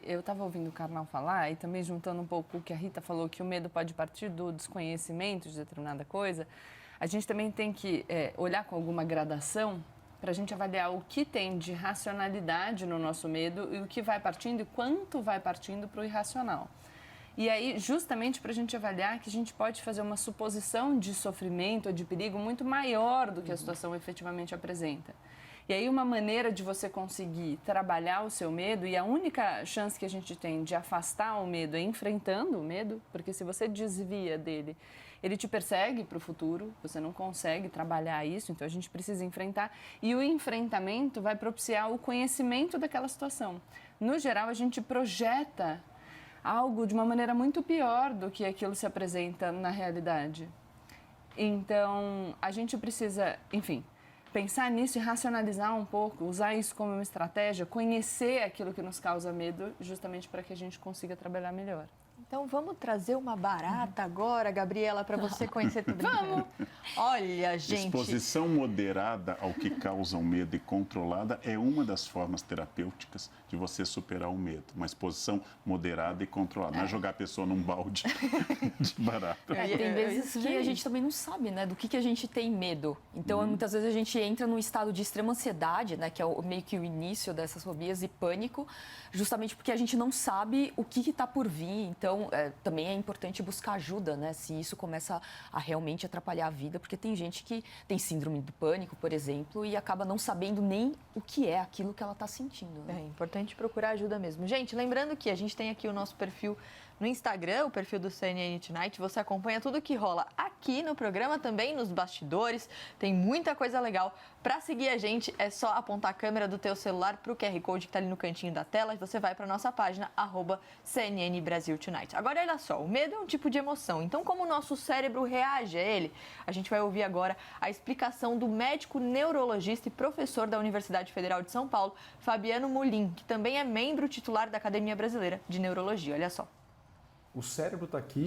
eu estava ouvindo o Karnal falar e também juntando um pouco o que a Rita falou, que o medo pode partir do desconhecimento de determinada coisa, a gente também tem que olhar com alguma gradação para a gente avaliar o que tem de racionalidade no nosso medo e o que vai partindo e quanto vai partindo para o irracional. E aí, justamente para a gente avaliar que a gente pode fazer uma suposição de sofrimento ou de perigo muito maior do que a situação efetivamente apresenta. E aí, uma maneira de você conseguir trabalhar o seu medo, e a única chance que a gente tem de afastar o medo é enfrentando o medo, porque se você desvia dele, ele te persegue para o futuro, você não consegue trabalhar isso, então a gente precisa enfrentar. E o enfrentamento vai propiciar o conhecimento daquela situação. No geral, a gente projeta algo de uma maneira muito pior do que aquilo se apresenta na realidade. Então, a gente precisa, enfim, pensar nisso e racionalizar um pouco, usar isso como uma estratégia, conhecer aquilo que nos causa medo, justamente para que a gente consiga trabalhar melhor. Então, vamos trazer uma barata agora, Gabriela, para você conhecer tudo. Vamos! Olha, gente... Exposição moderada ao que causa o medo e controlada é uma das formas terapêuticas de você superar o medo. Uma exposição moderada e controlada. Não é jogar a pessoa num balde de barata. Tem vezes que a gente também não sabe, né, do que a gente tem medo. Então, muitas vezes a gente entra num estado de extrema ansiedade, né, que é meio que o início dessas fobias, e pânico, justamente porque a gente não sabe o que está por vir. Então, também é importante buscar ajuda, né, se isso começa a realmente atrapalhar a vida, porque tem gente que tem síndrome do pânico, por exemplo, e acaba não sabendo nem o que é aquilo que ela está sentindo. Né? É importante procurar ajuda mesmo. Gente, lembrando que a gente tem aqui o nosso perfil no Instagram, o perfil do CNN Tonight. Você acompanha tudo que rola aqui no programa, também nos bastidores. Tem muita coisa legal. Para seguir a gente, é só apontar a câmera do teu celular para o QR Code que está ali no cantinho da tela e você vai para a nossa página, @CNN Brasil Tonight. Agora, olha só, o medo é um tipo de emoção. Então, como o nosso cérebro reage a ele, a gente vai ouvir agora a explicação do médico neurologista e professor da Universidade Federal de São Paulo, Fabiano Molim, que também é membro titular da Academia Brasileira de Neurologia. Olha só. O cérebro está aqui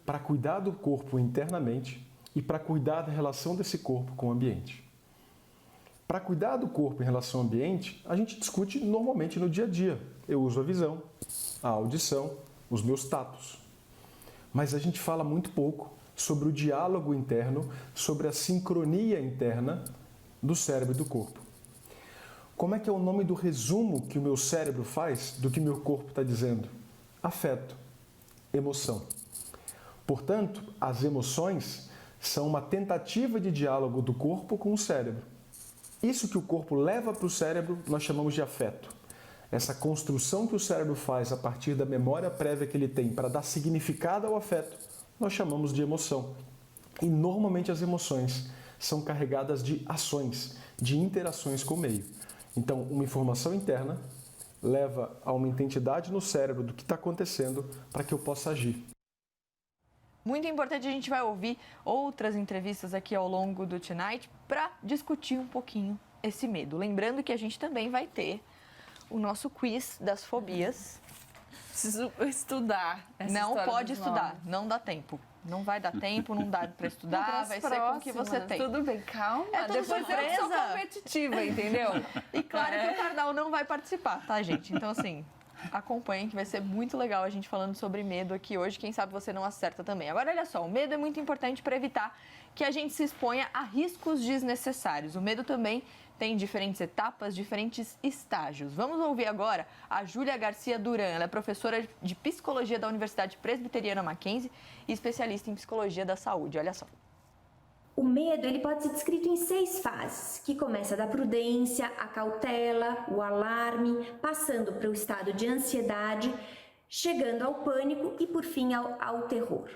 para cuidar do corpo internamente e para cuidar da relação desse corpo com o ambiente. Para cuidar do corpo em relação ao ambiente, a gente discute normalmente no dia a dia. Eu uso a visão, a audição, os meus tatos. Mas a gente fala muito pouco sobre o diálogo interno, sobre a sincronia interna do cérebro e do corpo. Como é que é o nome do resumo que o meu cérebro faz do que meu corpo está dizendo? Afeto. Emoção. Portanto, as emoções são uma tentativa de diálogo do corpo com o cérebro. Isso que o corpo leva para o cérebro, nós chamamos de afeto. Essa construção que o cérebro faz a partir da memória prévia que ele tem para dar significado ao afeto, nós chamamos de emoção. E normalmente as emoções são carregadas de ações, de interações com o meio. Então, uma informação interna leva a uma identidade no cérebro do que está acontecendo para que eu possa agir. Muito importante, a gente vai ouvir outras entrevistas aqui ao longo do Tonight para discutir um pouquinho esse medo. Lembrando que a gente também vai ter o nosso quiz das fobias. Preciso estudar. Não pode estudar, não dá tempo. Não vai dar tempo, não dá para estudar, vai ser com o que você tem. Tudo bem, calma. É tudo depois surpresa. eu sou competitiva, entendeu? E claro que o Karnal não vai participar, tá, gente? Então, assim, acompanhem que vai ser muito legal a gente falando sobre medo aqui hoje. Quem sabe você não acerta também. Agora, olha só, o medo é muito importante para evitar que a gente se exponha a riscos desnecessários. O medo também tem diferentes etapas, diferentes estágios. Vamos ouvir agora a Júlia Garcia Duran. Ela é professora de Psicologia da Universidade Presbiteriana Mackenzie e especialista em Psicologia da Saúde. Olha só. O medo ele pode ser descrito em 6 fases, que começa da prudência, a cautela, o alarme, passando para o estado de ansiedade, chegando ao pânico e, por fim, ao terror.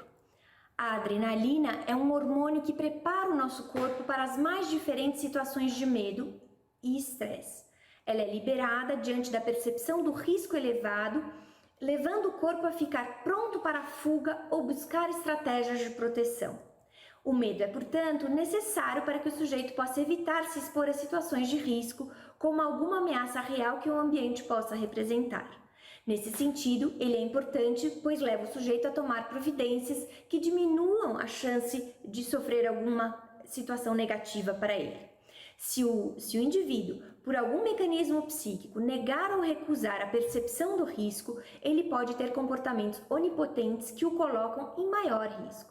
A adrenalina é um hormônio que prepara o nosso corpo para as mais diferentes situações de medo e estresse. Ela é liberada diante da percepção do risco elevado, levando o corpo a ficar pronto para a fuga ou buscar estratégias de proteção. O medo é, portanto, necessário para que o sujeito possa evitar se expor a situações de risco, como alguma ameaça real que o ambiente possa representar. Nesse sentido, ele é importante, pois leva o sujeito a tomar providências que diminuam a chance de sofrer alguma situação negativa para ele. Se o indivíduo por algum mecanismo psíquico, negar ou recusar a percepção do risco, ele pode ter comportamentos onipotentes que o colocam em maior risco.